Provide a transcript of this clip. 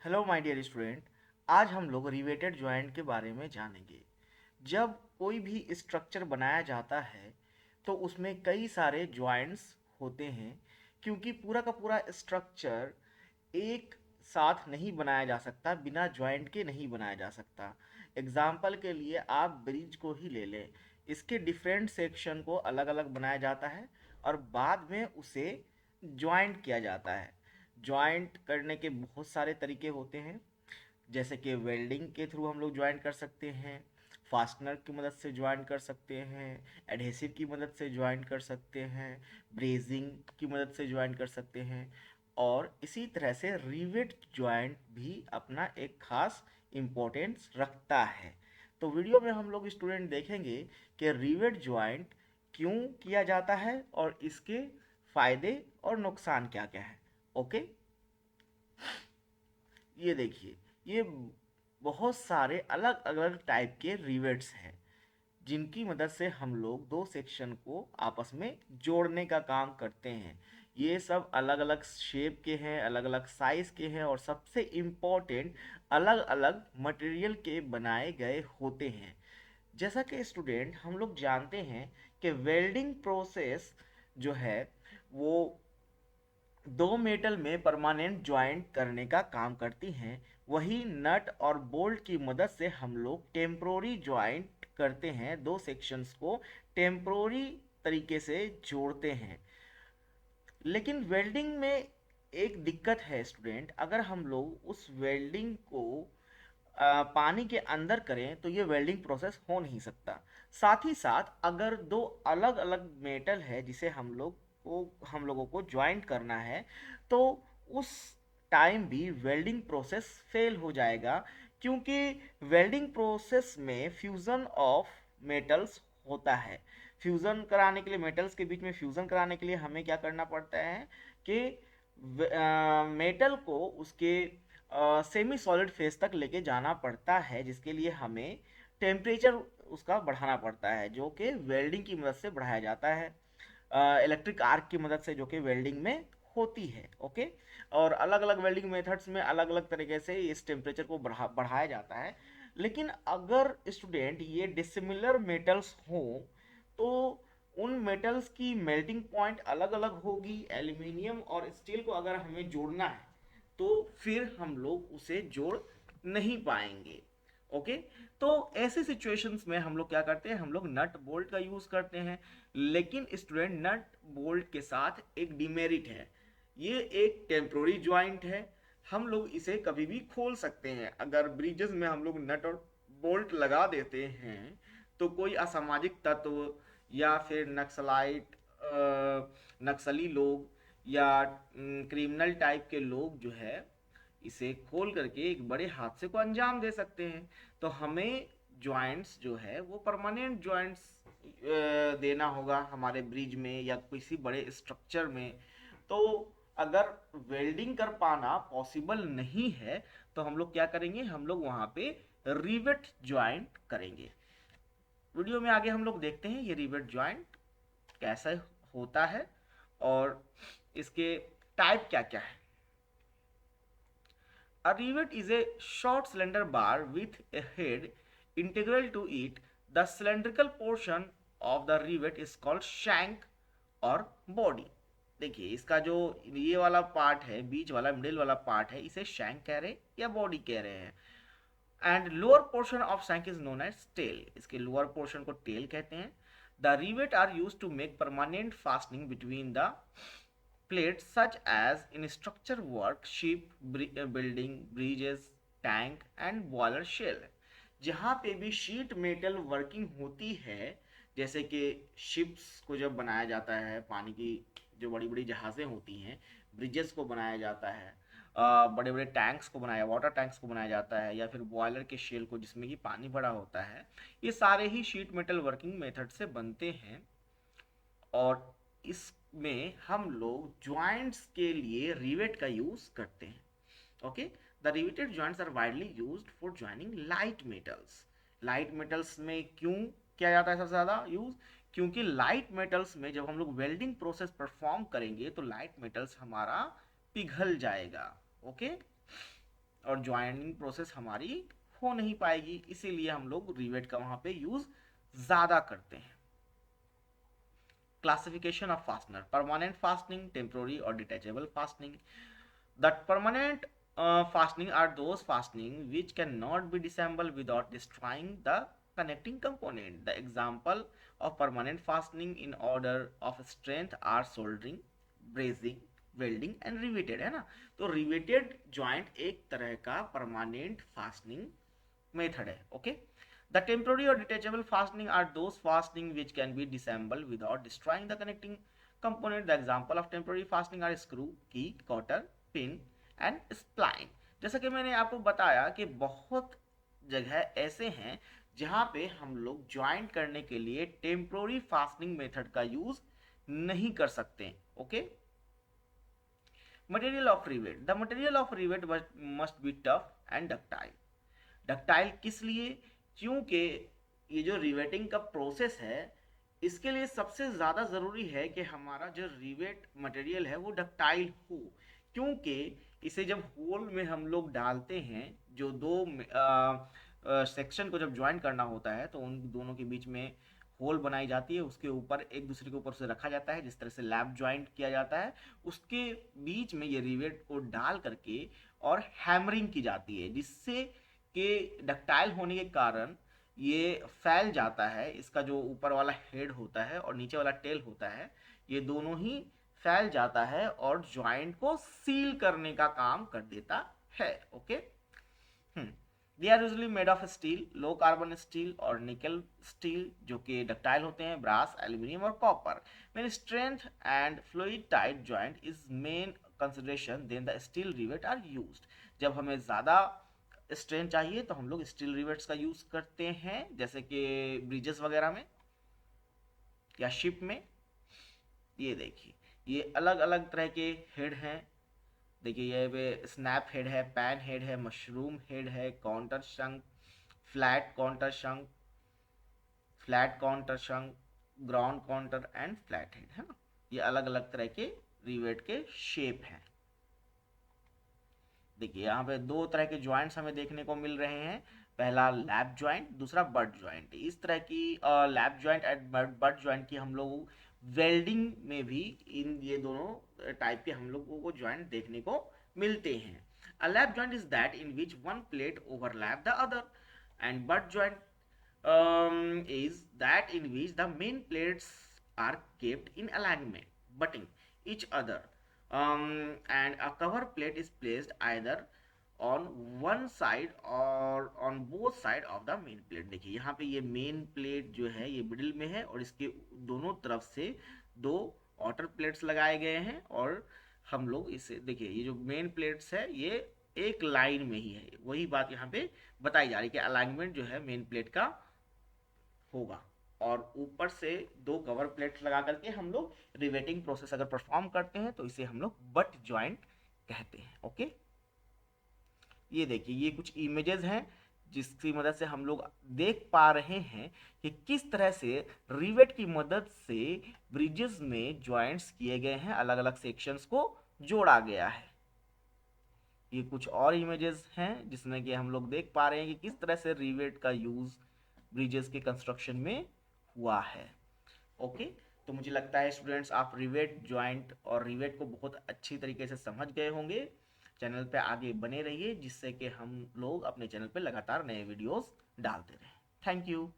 Hello my dear student. आज हम लोग रिवेटेड जॉइंट के बारे में जानेंगे। जब कोई भी स्ट्रक्चर बनाया जाता है तो उसमें कई सारे जॉइंट्स होते हैं, क्योंकि पूरा का पूरा स्ट्रक्चर एक साथ नहीं बनाया जा सकता, बिना जॉइंट के नहीं बनाया जा सकता। एग्जाम्पल के लिए आप ब्रिज को ही ले लें। इसके डिफरेंट सेक्शन को अलग अलग बनाया जाता है और बाद में उसे जॉइंट किया जाता है। जॉइंट करने के बहुत सारे तरीके होते हैं, जैसे कि वेल्डिंग के थ्रू हम लोग ज्वाइन कर सकते हैं, फास्टनर की मदद से ज्वाइन कर सकते हैं, एडहेसिव की मदद से ज्वाइन कर सकते हैं, ब्रेजिंग की मदद से ज्वाइन कर सकते हैं, और इसी तरह से रिवेट ज्वाइंट भी अपना एक खास इम्पोर्टेंस रखता है। तो वीडियो में हम लोग स्टूडेंट देखेंगे कि रिवेट ज्वाइंट क्यों किया जाता है और इसके फायदे और नुकसान क्या क्या है। ओके, ये देखिए, ये बहुत सारे अलग अलग टाइप के रिवेट्स हैं जिनकी मदद से हम लोग दो सेक्शन को आपस में जोड़ने का काम करते हैं। ये सब अलग अलग शेप के हैं, अलग अलग साइज के हैं, और सबसे इम्पोर्टेंट अलग अलग मटेरियल के बनाए गए होते हैं। जैसा कि स्टूडेंट हम लोग जानते हैं कि वेल्डिंग प्रोसेस जो है वो दो मेटल में परमानेंट ज्वाइंट करने का काम करती हैं। वही नट और बोल्ट की मदद से हम लोग टेम्प्रोरी ज्वाइंट करते हैं, दो सेक्शंस को टेम्प्रोरी तरीके से जोड़ते हैं। लेकिन वेल्डिंग में एक दिक्कत है स्टूडेंट, अगर हम लोग उस वेल्डिंग को पानी के अंदर करें तो ये वेल्डिंग प्रोसेस हो नहीं सकता। साथ ही साथ अगर दो अलग अलग मेटल है जिसे हम लोगों को ज्वाइंट करना है, तो उस टाइम भी वेल्डिंग प्रोसेस फेल हो जाएगा, क्योंकि वेल्डिंग प्रोसेस में फ्यूज़न ऑफ मेटल्स होता है। फ्यूज़न कराने के लिए, मेटल्स के बीच में फ्यूज़न कराने के लिए हमें क्या करना पड़ता है कि मेटल को उसके सेमी सॉलिड फेज तक लेके जाना पड़ता है, जिसके लिए हमें टेम्परेचर उसका बढ़ाना पड़ता है, जो कि वेल्डिंग की मदद से बढ़ाया जाता है, इलेक्ट्रिक आर्क की मदद से, जो कि वेल्डिंग में होती है। ओके, और अलग अलग वेल्डिंग मेथड्स में अलग अलग तरीके से इस टेम्परेचर को बढ़ाया जाता है। लेकिन अगर स्टूडेंट ये डिसिमिलर मेटल्स हों तो उन मेटल्स की मेल्टिंग पॉइंट अलग अलग होगी। एल्यूमिनियम और स्टील को अगर हमें जोड़ना है तो फिर हम लोग उसे जोड़ नहीं पाएंगे। ओके, तो ऐसे सिचुएशंस में हम लोग क्या करते हैं, हम लोग नट बोल्ट का यूज करते हैं। लेकिन स्टूडेंट, नट बोल्ट के साथ एक डिमेरिट है। ये एक टेम्प्रोरी ज्वाइंट है, हम लोग इसे कभी भी खोल सकते हैं। अगर ब्रिजेस में हम लोग नट और बोल्ट लगा देते हैं तो कोई असामाजिक तत्व या फिर नक्सली लोग या क्रिमिनल टाइप के लोग जो है इसे खोल करके एक बड़े हादसे को अंजाम दे सकते हैं। तो हमें जॉइंट्स जो है वो परमानेंट जॉइंट्स देना होगा हमारे ब्रिज में या किसी बड़े स्ट्रक्चर में। तो अगर वेल्डिंग कर पाना पॉसिबल नहीं है तो हम लोग क्या करेंगे, हम लोग वहां पे रिवेट ज्वाइंट करेंगे। वीडियो में आगे हम लोग देखते हैं ये रिवेट ज्वाइंट कैसा होता है और इसके टाइप क्या क्या है। A rivet is a short cylinder bar with a head integral to it. The cylindrical portion of the rivet is called shank और body। देखिए, इसका जो ये वाला पार्ट है, बीच वाला मिडिल वाला पार्ट है, इसे शैंक कह रहे हैं या बॉडी कह रहे हैं। And lower portion of shank is known as tail. इसके लोअर पोर्शन को टेल कहते हैं। The rivet are use to make permanent fastening between the plates such as in structure work, ship building, bridges, tank and boiler shell। जहाँ पे भी sheet metal working होती है, जैसे कि शिप्स को जब बनाया जाता है, पानी की जो बड़ी बड़ी जहाज़ें होती हैं, ब्रिजेस को बनाया जाता है, बड़े बड़े टैंक्स को बनाया, वाटर टैंक्स को बनाया जाता है, या फिर बॉयलर के शेल को जिसमें कि पानी भरा होता है, ये सारे ही शीट मेटल वर्किंग मेथड से बनते हैं। और इसमें हम लोग ज्वाइंट्स के लिए रिवेट का यूज करते हैं। Okay, the riveted joints are widely used for joining light metals. Light metals में क्यों किया जाता है सबसे ज़्यादा यूज, क्योंकि लाइट मेटल्स में जब हम लोग वेल्डिंग प्रोसेस परफॉर्म करेंगे तो लाइट मेटल्स हमारा पिघल जाएगा। ओके, और ज्वाइनिंग प्रोसेस हमारी हो नहीं पाएगी, इसीलिए हम लोग रिवेट का वहां पे यूज ज्यादा करते हैं। Classification of fastener, permanent fastening, temporary और detachable fastening. The permanent fastening are those fastening which cannot be disassembled without destroying the connecting component. The example of permanent fastening in order of strength are soldering, bracing, welding and riveted, है ना। तो riveted joint एक तरह का permanent fastening method है, okay। The temporary or detachable fastening are those fastening which can be disassembled without destroying the connecting component. The example of temporary fastening are screw, key, cotter, pin and spline. जैसा कि मैंने आपको बताया कि बहुत जगह ऐसे हैं जहां पे हम लोग ज्वाइंट करने के लिए टेम्पोररी फास्टनिंग मेथड का यूज नहीं कर सकते, okay. Material of rivet, the material of rivet must be tough and ductile. Ductile किस लिए, क्योंकि ये जो रिवेटिंग का प्रोसेस है इसके लिए सबसे ज़्यादा ज़रूरी है कि हमारा जो रिवेट मटेरियल है वो डक्टाइल हो, क्योंकि इसे जब होल में हम लोग डालते हैं, जो दो सेक्शन को जब ज्वाइन करना होता है तो उन दोनों के बीच में होल बनाई जाती है, उसके ऊपर एक दूसरे के ऊपर से रखा जाता है, जिस तरह से लैप ज्वाइंट किया जाता है, उसके बीच में ये रिवेट को डाल करके और हैमरिंग की जाती है, जिससे कि डक्टाइल होने के कारण ये फैल जाता है। इसका जो ऊपर वाला हेड होता है और नीचे वाला टेल होता है, ये दोनों ही फैल जाता है और ज्वाइंट को सील करने का काम कर देता है, okay. They are usually made of steel, low carbon steel और निकल स्टील, जो कि डक्टाइल होते हैं, ब्रास, एल्यूमिनियम और copper. When strength and fluid tight joint is main consideration then the steel rivet are used. जब हमें ज़्यादा strength चाहिए तो हम लोग स्टील रिवेट्स का यूज़ करते हैं, जैसे कि ब्रिजेस वगैरह में या शिप में। ये देखिए, ये अलग अलग तरह के हेड हैं। देखिए ये पे स्नैप हेड है, पैन हेड है, मशरूम हेड है, counter शंक, flat counter शंक, flat counter शंक, ground counter and flat head, है ना। ये अलग अलग तरह के रिवेट के शेप हैं। देखिए यहाँ पे दो तरह के ज्वाइंट्स हमें देखने को मिल रहे हैं, पहला लैप ज्वाइंट, दूसरा बट ज्वाइंट। इस तरह की lap joint and butt joint की हम लोग वेल्डिंग में भी इन ये दोनों टाइप के हम लोगों को ज्वाइंट देखने को मिलते हैं। A lap joint is that in which one plate overlap the other and butt joint is that in which the main plates are kept in alignment, butting each other, and a cover plate is placed either on one side or on both side of the main plate। देखिए यहाँ पे ये main plate जो है ये middle में है और इसके दोनों तरफ से दो ऑटर प्लेट्स लगाए गए हैं, और हम लोग इसे देखिए ये जो मेन प्लेट्स है ये एक लाइन में ही है। वही बात यहाँ पे बताई जा रही है कि अलाइनमेंट जो है मेन प्लेट का होगा, और ऊपर से दो कवर प्लेट्स लगा करके हम लोग रिवेटिंग प्रोसेस अगर परफॉर्म करते हैं तो इसे हम लोग बट ज्वाइंट कहते हैं, ओके। ये देखिए ये कुछ इमेजेस हैं जिसकी मदद से हम लोग देख पा रहे हैं कि किस तरह से रिवेट की मदद से ब्रिजेस में ज्वाइंट्स किए गए हैं, अलग अलग सेक्शंस को जोड़ा गया है। ये कुछ और इमेजेस हैं जिसमें कि हम लोग देख पा रहे हैं कि किस तरह से रिवेट का यूज ब्रिजेस के कंस्ट्रक्शन में हुआ है, ओके। तो मुझे लगता है स्टूडेंट्स आप रिवेट ज्वाइंट और रिवेट को बहुत अच्छी तरीके से समझ गए होंगे। चैनल पे आगे बने रहिए जिससे कि हम लोग अपने चैनल पे लगातार नए वीडियोस डालते रहें। Thank you.